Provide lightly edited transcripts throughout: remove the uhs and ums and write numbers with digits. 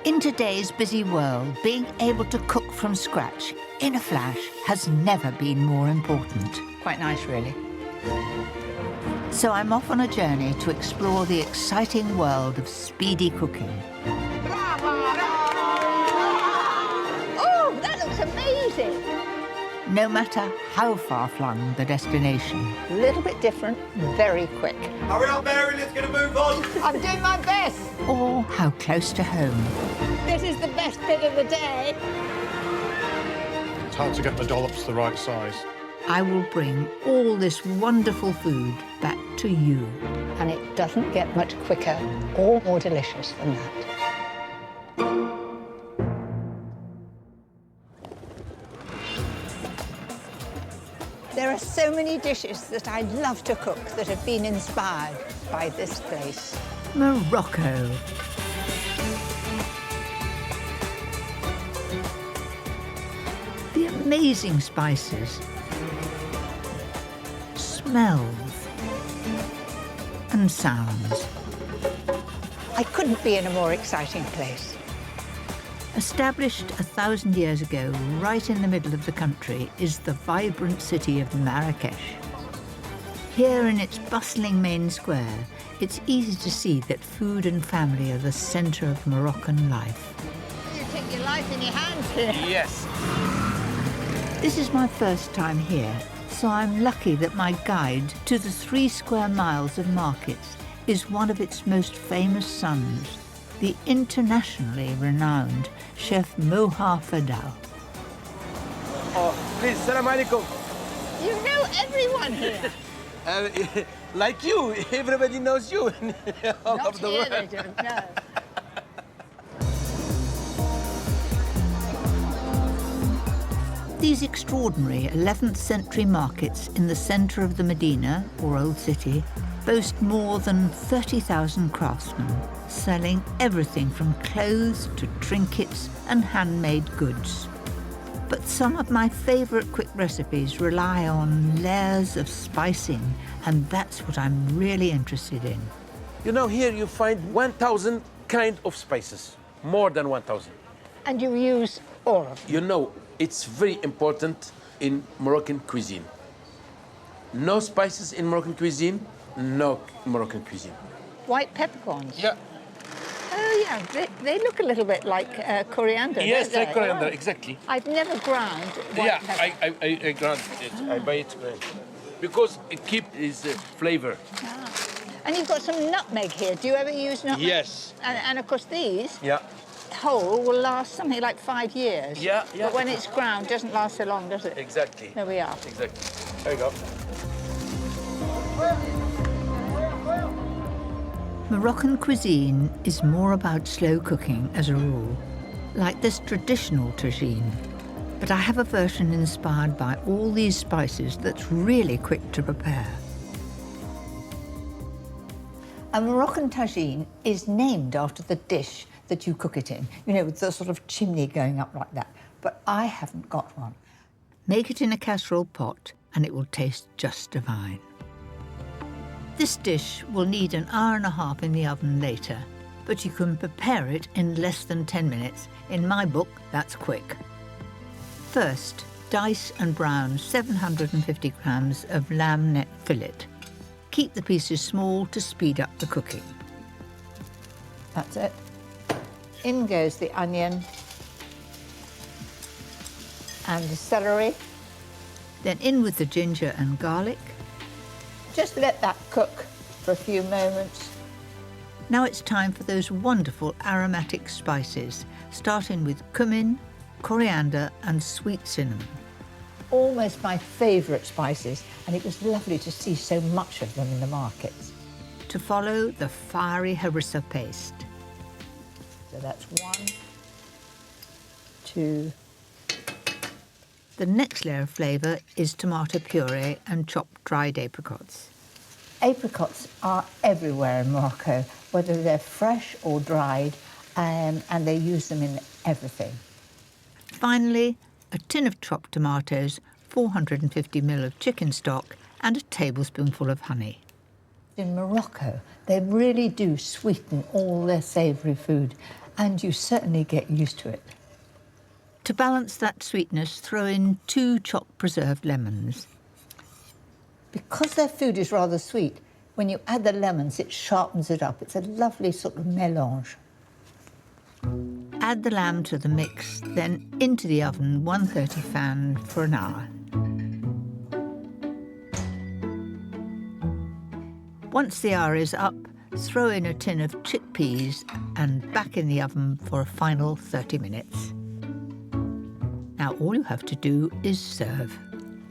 In today's busy world, being able to cook from scratch in a flash has never been more important. Quite nice, really. So I'm off on a journey to explore the exciting world of speedy cooking. Oh, that looks amazing. No matter how far-flung the destination. A little bit different, very quick. Hurry up, Mary, let's get a move on. I'm doing my best. Or how close to home. This is the best bit of the day. It's hard to get the dollops the right size. I will bring all this wonderful food back to you. And it doesn't get much quicker or more delicious than that. There are so many dishes that I'd love to cook that have been inspired by this place. Morocco. The amazing spices, smells, and sounds. I couldn't be in a more exciting place. Established 1,000 years ago, right in the middle of the country, is the vibrant city of Marrakech. Here in its bustling main square, it's easy to see that food and family are the centre of Moroccan life. You take your life in your hands here. Yes. This is my first time here, so I'm lucky that my guide to the 3 square miles of markets is one of its most famous sons, the internationally renowned chef Moha. Oh, please, salam alaikum. You know everyone here. Like you, everybody knows you. All Not over the here, world. they don't know. These extraordinary 11th century markets in the centre of the Medina, or Old City, boast more than 30,000 craftsmen, selling everything from clothes to trinkets and handmade goods. But some of my favourite quick recipes rely on layers of spicing, and that's what I'm really interested in. You know, here you find 1,000 kind of spices, more than 1,000. And you use all of them. You know, it's very important in Moroccan cuisine. No spices in Moroccan cuisine, no Moroccan cuisine. White peppercorns. Yeah. Oh, yeah, they look a little bit like coriander. Yes, don't they? like coriander, Oh. exactly. I've never ground white Yeah, pepper. I grant it. I buy it because it keeps its flavor. Ah. And you've got some nutmeg here. Do you ever use nutmeg? Yes. And of course, these Yeah. whole will last something like 5 years. Yeah, yeah. But when it's ground, it doesn't last so long, does it? Exactly. There we are. Exactly. There you go. Moroccan cuisine is more about slow cooking as a rule, like this traditional tagine. But I have a version inspired by all these spices that's really quick to prepare. A Moroccan tagine is named after the dish that you cook it in, you know, with the sort of chimney going up like that. But I haven't got one. Make it in a casserole pot and it will taste just divine. This dish will need an hour and a half in the oven later, but you can prepare it in less than 10 minutes. In my book, that's quick. First, dice and brown 750 grams of lamb neck fillet. Keep the pieces small to speed up the cooking. That's it. In goes the onion and the celery. Then in with the ginger and garlic. Just let that cook for a few moments. Now it's time for those wonderful aromatic spices, starting with cumin, coriander and sweet cinnamon. Almost my favourite spices, and it was lovely to see so much of them in the markets. To follow the fiery harissa paste. So that's 1, 2. The next layer of flavour is tomato puree and chopped dried apricots. Apricots are everywhere in Morocco, whether they're fresh or dried, and they use them in everything. Finally, a tin of chopped tomatoes, 450 ml of chicken stock and a tablespoonful of honey. In Morocco, they really do sweeten all their savoury food, And you certainly get used to it. To balance that sweetness, throw in 2 chopped preserved lemons. Because their food is rather sweet, when you add the lemons, it sharpens it up. It's a lovely sort of mélange. Add the lamb to the mix, then into the oven 130 fan for an hour. Once the hour is up, throw in a tin of chickpeas and back in the oven for a final 30 minutes. Now all you have to do is serve.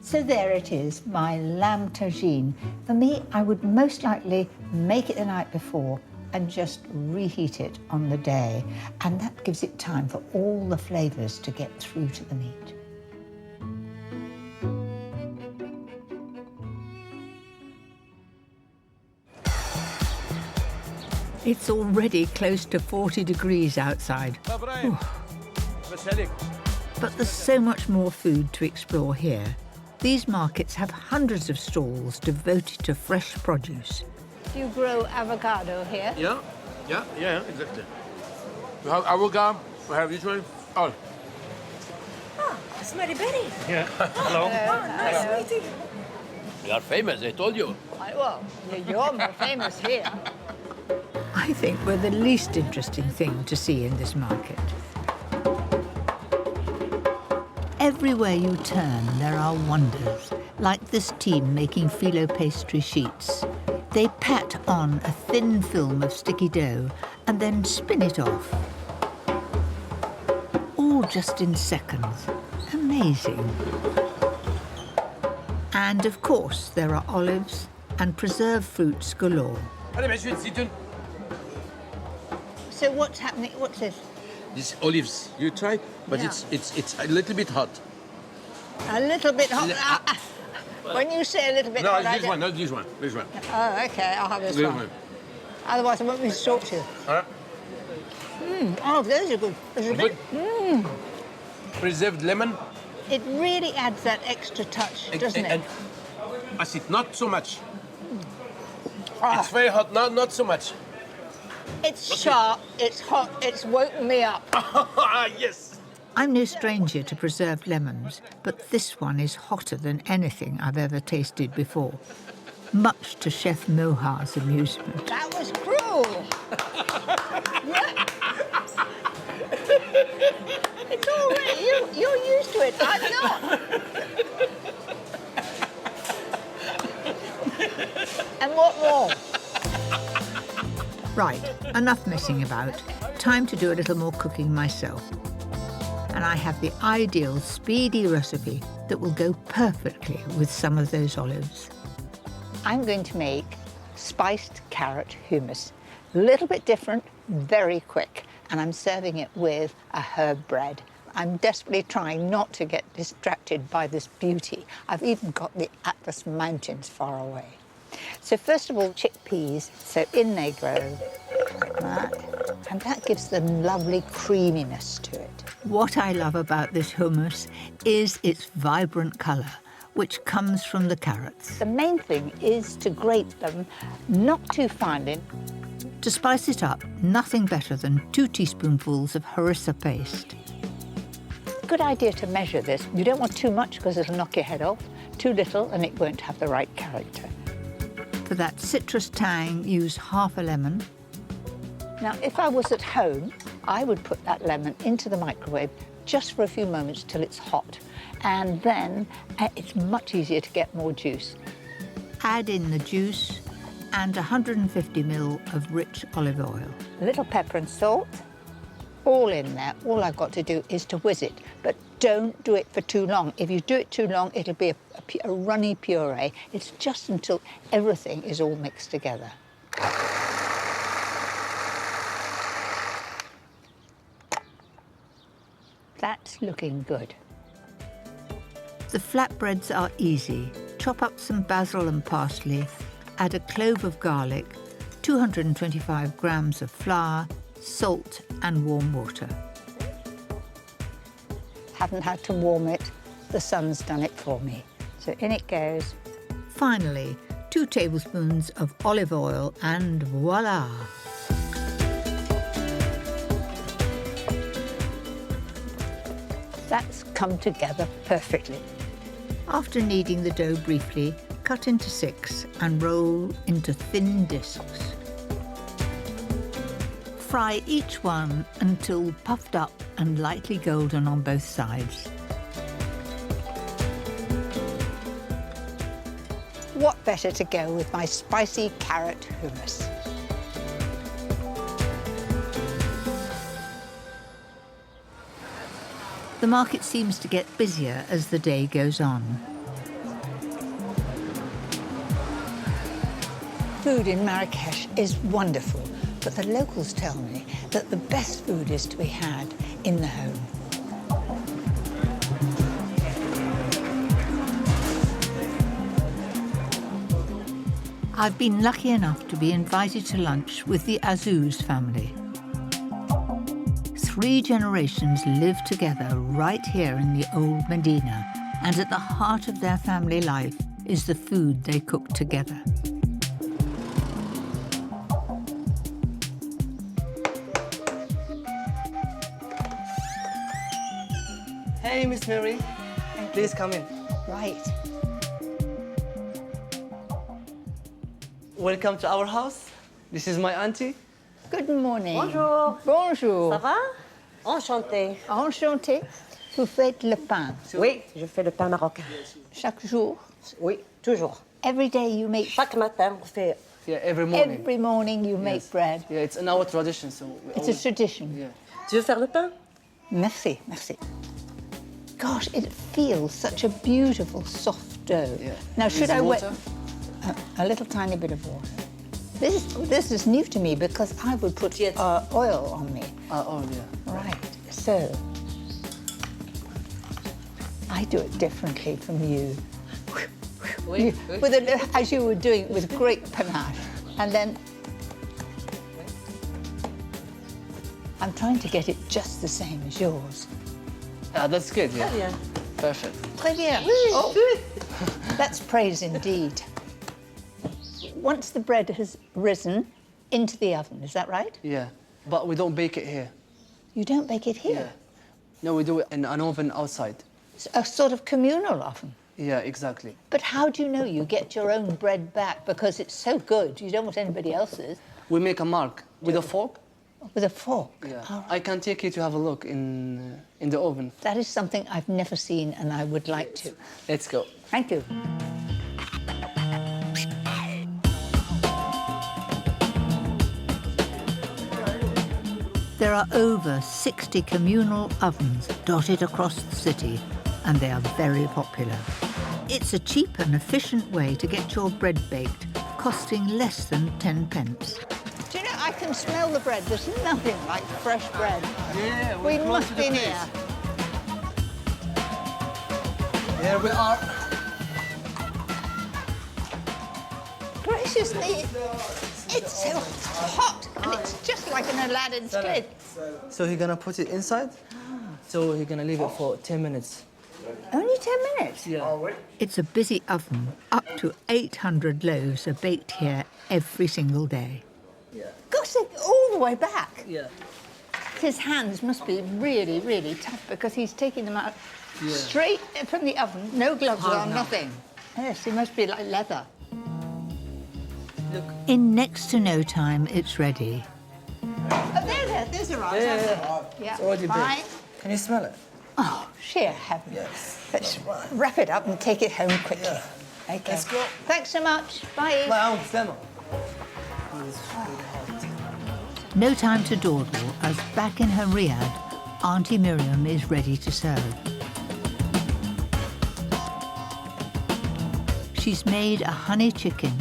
So there it is, my lamb tagine. For me, I would most likely make it the night before and just reheat it on the day. And that gives it time for all the flavours to get through to the meat. It's already close to 40 degrees outside. But there's so much more food to explore here. These markets have hundreds of stalls devoted to fresh produce. Do you grow avocado here? Yeah, exactly. We have avocado, we have this one, all. Ah, it's Mary Betty. Yeah. Hello. Nice meeting you. We are famous, I told you. Well, you're more famous here. I think we're the least interesting thing to see in this market. Everywhere you turn, there are wonders, like this team making phyllo pastry sheets. They pat on a thin film of sticky dough and then spin it off. All just in seconds. Amazing. And of course, there are olives and preserved fruits galore. So what's happening? What's this? This olives, you try, but Yeah. it's a little bit hot. A little bit hot. When you say a little bit No, hot, it's I this don't- one, not this one, this one. Oh, okay, I'll have this This one. one. Otherwise, I won't be able to talk to you. Alright. Oh, those are good. Those are Good. good. Preserved lemon. It really adds that extra touch, doesn't it? And acid, not so much. Ah, It's very hot, not so much. it's sharp, it's hot, it's woken me up. Yes. I'm no stranger to preserved lemons, but this one is hotter than anything I've ever tasted before, much to Chef Moha's amusement. That was cruel. Yeah. It's all right. You're used to it. I'm not. And what more? Right, enough messing about. Time to do a little more cooking myself. And I have the ideal speedy recipe that will go perfectly with some of those olives. I'm going to make spiced carrot hummus. A little bit different, very quick, and I'm serving it with a herb bread. I'm desperately trying not to get distracted by this beauty. I've even got the Atlas Mountains far away. So first of all, chickpeas, so in they go, like that, and that gives them lovely creaminess to it. What I love about this hummus is its vibrant colour, which comes from the carrots. The main thing is to grate them, not too finely. To spice it up, nothing better than 2 teaspoonfuls of harissa paste. Good idea to measure this. You don't want too much because it'll knock your head off. Too little and it won't have the right character. For that citrus tang, use half a lemon. Now, if I was at home, I would put that lemon into the microwave just for a few moments till it's hot. And then it's much easier to get more juice. Add in the juice and 150 ml of rich olive oil. A little pepper and salt, all in there. All I've got to do is to whiz it, but don't do it for too long. If you do it too long, it'll be a runny puree. It's just until everything is all mixed together. That's looking good. The flatbreads are easy. Chop up some basil and parsley, add a clove of garlic, 225 grams of flour, salt and warm water. Haven't had to warm it. The sun's done it for me. So in it goes. Finally, 2 tablespoons of olive oil and voila! That's come together perfectly. After kneading the dough briefly, cut into 6 and roll into thin discs. Fry each one until puffed up and lightly golden on both sides. What better to go with my spicy carrot hummus? The market seems to get busier as the day goes on. Food in Marrakech is wonderful, but the locals tell me that the best food is to be had in the home. I've been lucky enough to be invited to lunch with the Azouz family. 3 generations live together right here in the old Medina, and at the heart of their family life is the food they cook together. Hey, Miss Mary. Please come in. Right. Welcome to our house. This is my auntie. Good morning. Bonjour. Bonjour. Ça va? Enchantée. Enchanté. Vous faites le pain Oui, je fais le pain marocain. chaque jour. Oui, toujours. Every day you make. Chaque matin, on fait. Yeah, every morning. Every morning you make Yes. bread. Yeah, it's in our tradition, so we It's a tradition. Yeah. Tu veux faire le pain? Merci, merci. Gosh, it feels such a beautiful soft dough. Yeah. Now, should With I wet water? a little tiny bit of water? This is new to me because I would put Yes. oil on me. Oh, yeah. Right. So I do it differently from you. Oui, With as you were doing with great panache, and then I'm trying to get it just the same as yours. That's good, yeah. Très bien. Perfect. Très bien. Oh, that's praise indeed. Once the bread has risen into the oven, is that right? Yeah. But we don't bake it here. You don't bake it here. Yeah. No, we do it in an oven outside. It's a sort of communal oven. Yeah, exactly. But how do you know you get your own bread back? Because it's so good, you don't want anybody else's. We make a mark with a fork. With a fork. Yeah. All right. I can take you to have a look in the oven. That is something I've never seen and I would like to. Let's go. Thank you. There are over 60 communal ovens dotted across the city, and they are very popular. It's a cheap and efficient way to get your bread baked, costing less than 10 pence. Do you know, I can smell the bread. There's nothing like fresh bread. Yeah, We close must to be the near. place. Here we are. Gracious me, it's so hot and it's just like an Aladdin's lid. So he's gonna put it inside. So he's gonna leave it for 10 minutes. Only 10 minutes? Yeah. It's a busy oven. Up to 800 loaves are baked here every single day. Gosh, they're all the way back. Yeah. His hands must be really, really tough because he's taking them out straight from the oven, no gloves Hard on, now. nothing. Yes, he must be like leather. Look. In next to no time, it's ready. Oh, there's a rise. Yeah. It's already Fine. baked. Can you smell it? Oh, sheer heaven. Yes. Let's wrap it up and take it home quickly. Yeah. Okay. Let's go. Thanks so much. Bye. Wow, demo. No time to dawdle, as back in her riad, Auntie Miriam is ready to serve. She's made a honey chicken,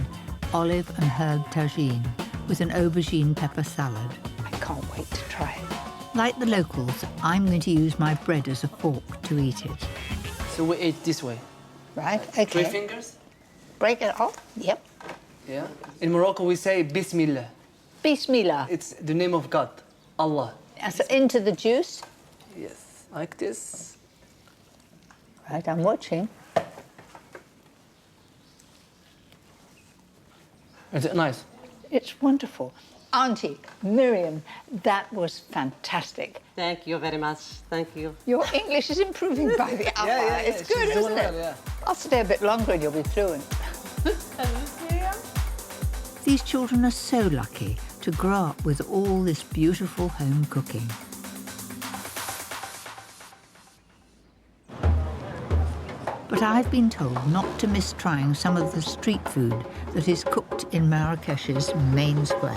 olive and herb tagine, with an aubergine pepper salad. I can't wait to try it. Like the locals, I'm going to use my bread as a fork to eat it. So we eat this way. Right, 3 okay. fingers. Break it off. Yep. Yeah. In Morocco we say Bismillah. Bismillah. It's the name of God, Allah. So into the juice. Yes. Like this. Right, I'm watching. Is it nice? It's wonderful. Auntie Miriam, that was fantastic. Thank you very much. Thank you. Your English is improving by the hour. It's good, she's doing isn't it? well, yeah. I'll stay a bit longer and you'll be fluent. These children are so lucky to grow up with all this beautiful home cooking. But I've been told not to miss trying some of the street food that is cooked in Marrakech's main square.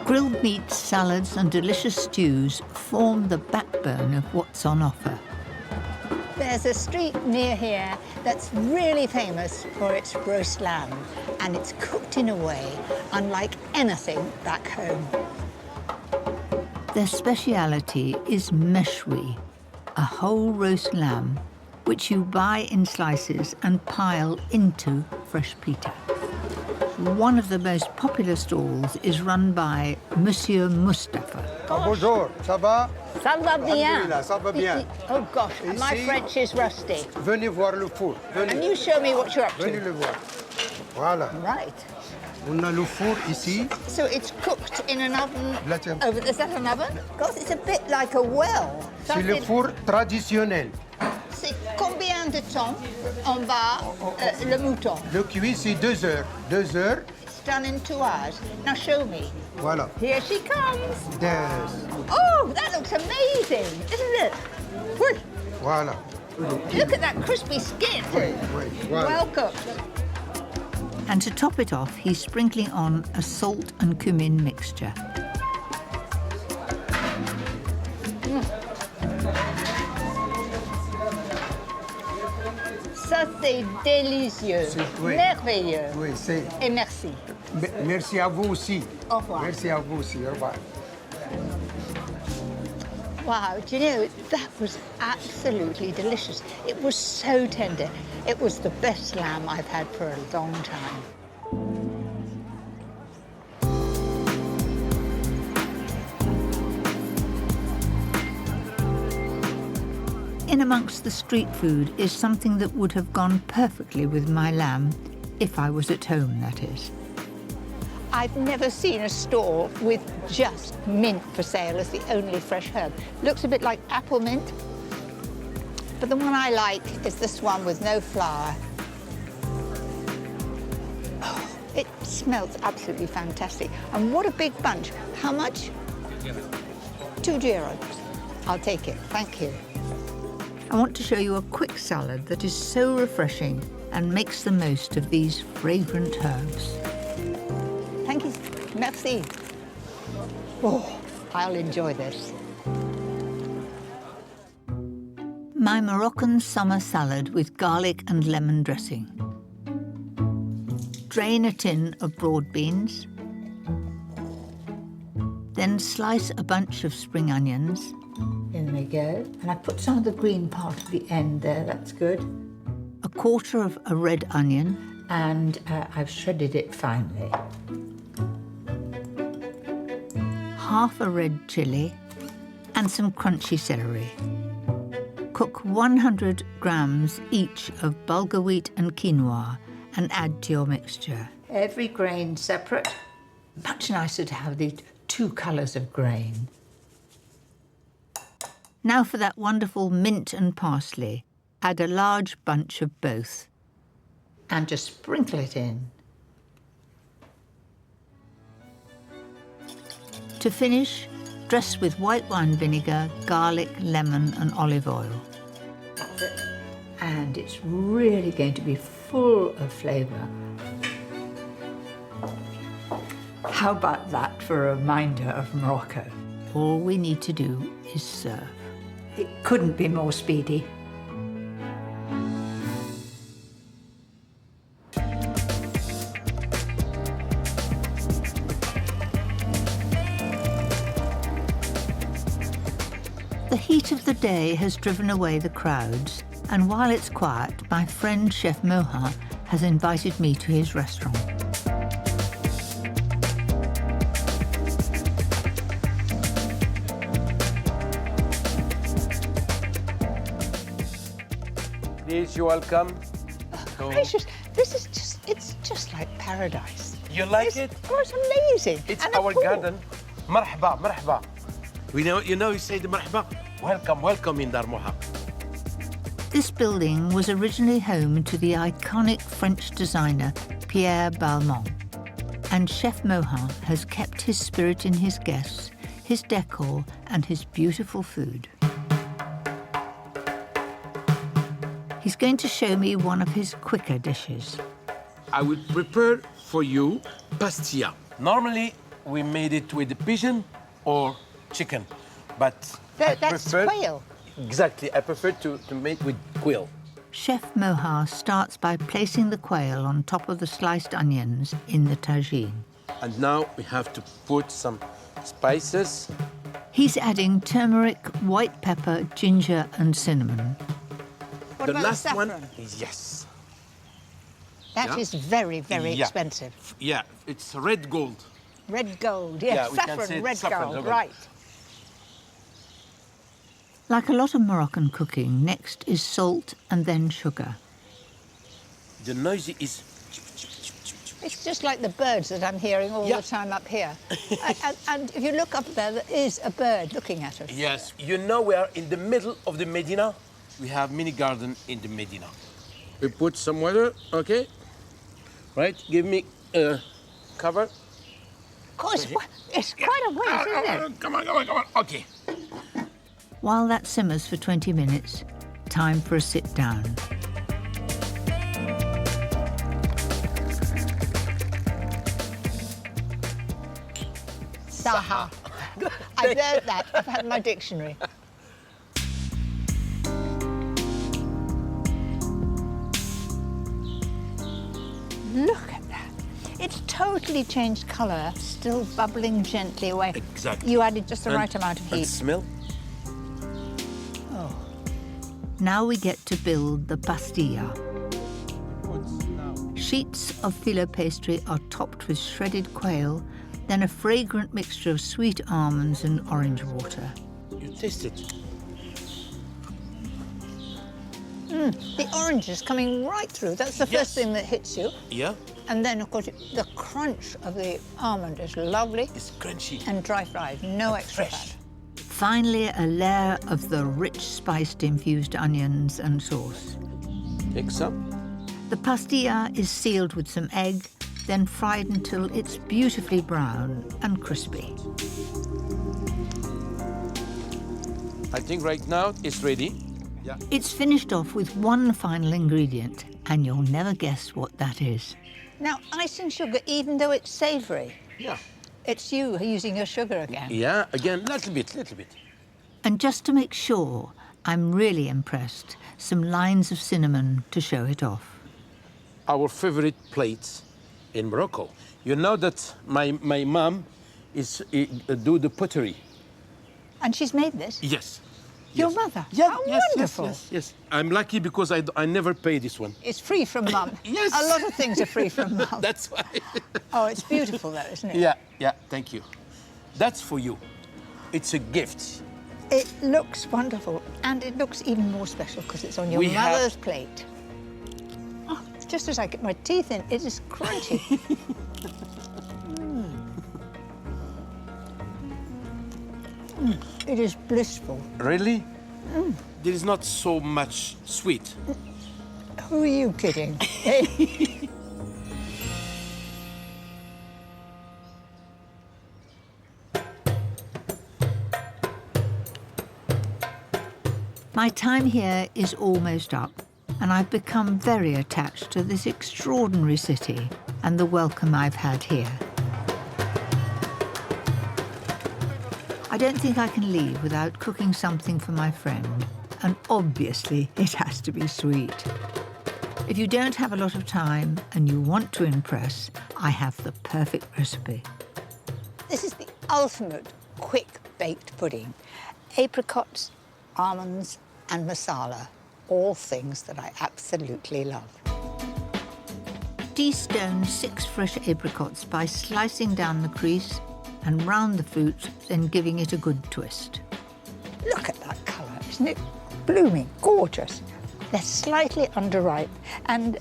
Grilled meats, salads and delicious stews form the backbone of what's on offer. There's a street near here that's really famous for its roast lamb, and it's cooked in a way unlike anything back home. Their speciality is meshwi, a whole roast lamb, which you buy in slices and pile into fresh pita. One of the most popular stalls is run by Monsieur Mustafa. Bonjour, ça va? Ça va bien. Alhamdulillah, ça va bien. Oh gosh, my Ici- French is rusty. Venez voir le four. And Venez, you show me what you're up venez to. le voir. Voilà. Right. On a le four ici. So it's cooked in an oven. Là, tiens. Over, is that an oven? God, it's a bit like a well. C'est le four traditionnel. C'est combien de temps on va le mouton? Le cuit, c'est 2 heures. 2 heures, It's done in 2 hours. Now show me. voilà. Here she comes. Yes. Oh, that looks amazing, isn't it? Whoo, Voilà. look at that crispy skin. Oui, oui, voilà. Well cooked. And to top it off, he's sprinkling on a salt and cumin mixture. Ça, c'est délicieux. Oui. Merveilleux. Oui, c'est. Et merci. Merci à vous aussi. Au revoir. Merci à vous aussi. Au revoir. Wow, do you know, that was absolutely delicious. It was so tender. It was the best lamb I've had for a long time. In amongst the street food is something that would have gone perfectly with my lamb, if I was at home, that is. I've never seen a store with just mint for sale as the only fresh herb. Looks a bit like apple mint, but the one I like is this one with no flour. Oh, it smells absolutely fantastic. And what a big bunch. How much? €2. I'll take it, thank you. I want to show you a quick salad that is so refreshing and makes the most of these fragrant herbs. Thank you, merci. Oh, I'll enjoy this. My Moroccan summer salad with garlic and lemon dressing. Drain a tin of broad beans. Then slice a bunch of spring onions. In they go. And I put some of the green part at the end there, that's good. A quarter of a red onion. And I've shredded it finely. Half a red chilli. And some crunchy celery. Cook 100 grams each of bulgur wheat and quinoa and add to your mixture. Every grain separate. Much nicer to have these two colours of grain. Now for that wonderful mint and parsley. Add a large bunch of both. And just sprinkle it in. To finish, dress with white wine vinegar, garlic, lemon and olive oil. That's it. And it's really going to be full of flavour. How about that for a reminder of Morocco? All we need to do is serve. It couldn't be more speedy. The heat of the day has driven away the crowds, and while it's quiet, my friend Chef Moha has invited me to his restaurant. Please, you're welcome. Gracious, this is just, it's just like paradise. You like it? Oh, it's amazing. It's And a our pool. garden. Marhaba, marhaba. You say the marhaba. Welcome, welcome in Dar Moha. This building was originally home to the iconic French designer Pierre Balmain. And Chef Moha has kept his spirit in his guests, his decor and his beautiful food. He's going to show me one of his quicker dishes. I will prepare for you pastilla. Normally, we made it with the pigeon or chicken, but That's prefer... quail. Exactly, I prefer to make with quail. Chef Moha starts by placing the quail on top of the sliced onions in the tagine. And now we have to put some spices. He's adding turmeric, white pepper, ginger and cinnamon. What The about last the one saffron? is yes. That is very, very Yeah. expensive. Yeah, it's red gold. Red gold, yes. Yeah, we can Saffron, say red saffron, gold, okay. right. Like a lot of Moroccan cooking, next is salt and then sugar. The noise is... It's just like the birds that I'm hearing all Yeah. the time up here. and if you look up there is a bird looking at us. Yes, you know we are in the middle of the Medina. We have mini garden in the Medina. We put some water, okay? Right, give me a cover. Of course, it's quite a ways, isn't it? Come on, okay. While that simmers for 20 minutes, time for a sit down. Saha. I've learned that. I've had my dictionary. Look at that. It's totally changed colour, still bubbling gently away. Exactly. You added just the And- right amount of and heat. smell. Now we get to build the pastilla. Sheets of filo pastry are topped with shredded quail, then a fragrant mixture of sweet almonds and orange water. You taste it. The orange is coming right through. That's the first Yes. thing that hits you. Yeah, And then, of course, the crunch of the almond is lovely it's crunchy. and dry fried, no extra fresh. fat. Finally, a layer of the rich spiced infused onions and sauce. Take some. The pastilla is sealed with some egg, then fried until it's beautifully brown and crispy. I think right now it's ready. Yeah. It's finished off with one final ingredient, and you'll never guess what that is. Now, icing sugar, even though it's savoury, Yeah. it's you using your sugar again. Yeah, again, little bit. And just to make sure I'm really impressed, some lines of cinnamon to show it off. Our favorite plates in Morocco. You know that my mom do the pottery. And she's made this? Yes. Your Yes. mother? Yeah, How yes, wonderful. Yes. I'm lucky because I never pay this one. It's free from mum. Yes. A lot of things are free from mum. That's why. Oh, it's beautiful though, isn't it? Yeah, thank you. That's for you. It's a gift. It looks wonderful, and it looks even more special because it's on your We have- mother's plate. Oh, just as I get my teeth in, it is crunchy. It is blissful. Really? There is not so much sweet. Who are you kidding? My time here is almost up, and I've become very attached to this extraordinary city and the welcome I've had here. I don't think I can leave without cooking something for my friend, and obviously it has to be sweet. If you don't have a lot of time and you want to impress, I have the perfect recipe. This is the ultimate quick-baked pudding. Apricots, almonds, and masala, all things that I absolutely love. Destone 6 fresh apricots by slicing down the crease and round the fruit, then giving it a good twist. Look at that colour, isn't it blooming, gorgeous? They're slightly underripe, and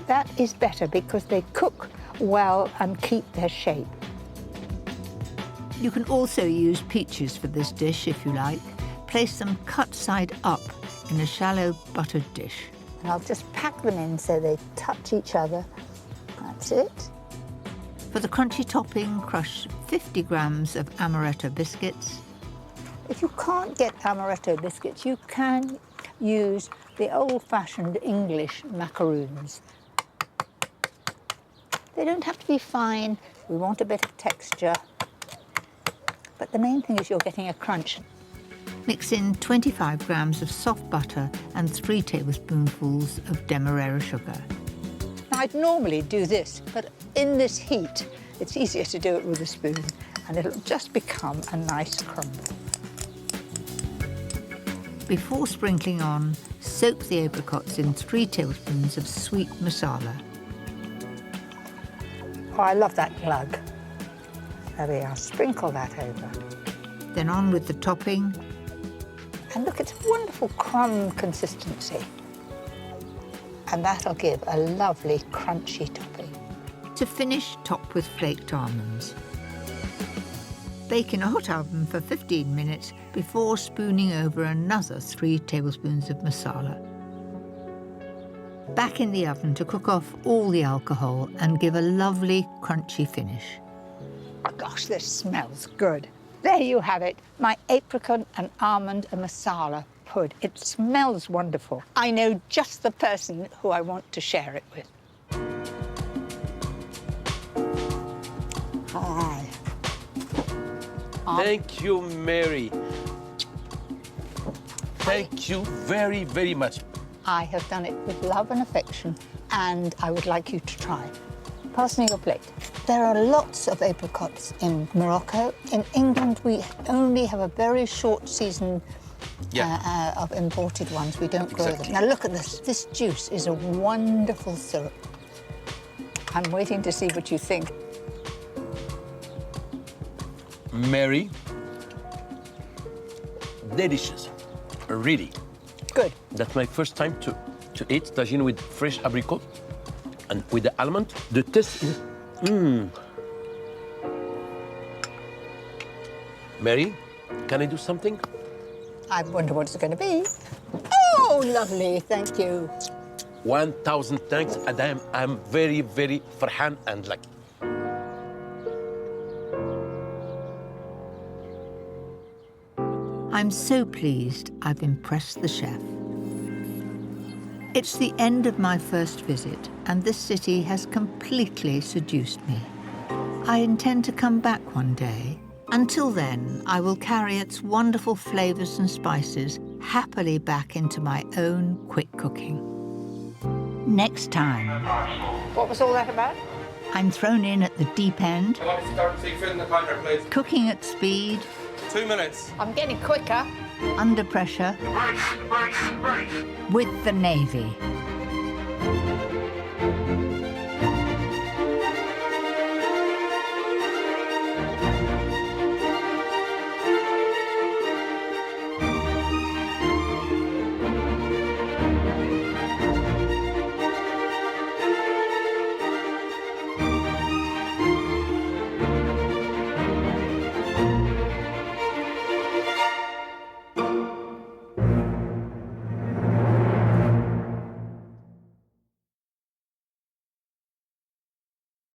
that is better because they cook well and keep their shape. You can also use peaches for this dish if you like. Place them cut side up in a shallow buttered dish. And I'll just pack them in so they touch each other. That's it. For the crunchy topping, crush 50 grams of amaretto biscuits. If you can't get amaretto biscuits, you can use the old-fashioned English macaroons. They don't have to be fine. We want a bit of texture. But the main thing is you're getting a crunch. Mix in 25 grams of soft butter and 3 tablespoonfuls of demerara sugar. Now, I'd normally do this, but in this heat, it's easier to do it with a spoon, and it'll just become a nice crumble. Before sprinkling on, soak the apricots in 3 tablespoons of sweet masala. Oh, I love that glug. There we are, sprinkle that over. Then on with the topping. And look, it's a wonderful crumb consistency. And that'll give a lovely crunchy topping. To finish, top with flaked almonds. Bake in a hot oven for 15 minutes before spooning over another 3 tablespoons of masala. Back in the oven to cook off all the alcohol and give a lovely crunchy finish. Oh gosh, this smells good. There you have it, my apricot and almond and masala pud. It smells wonderful. I know just the person who I want to share it with. Hi. Thank you, Mary. Thank you very, very much. I have done it with love and affection, and I would like you to try. Pass me your plate. There are lots of apricots in Morocco. In England, we only have a very short season of imported ones. We don't grow them. Now look at this. This juice is a wonderful syrup. I'm waiting to see what you think. Mary, delicious, really. Good. That's my first time to eat tagine with fresh apricot and with the almond. The taste is, Mary, can I do something? I wonder what it's going to be. Oh, lovely, thank you. 1,000 thanks, and I'm very, very farhan and lucky. I'm so pleased I've impressed the chef. It's the end of my first visit, and this city has completely seduced me. I intend to come back one day. Until then, I will carry its wonderful flavours and spices happily back into my own quick cooking. Next time, What was all that about? I'm thrown in at the deep end, I'd like to start seafood in the counter, please. cooking at speed, 2 minutes. I'm getting quicker. under pressure, with the Navy.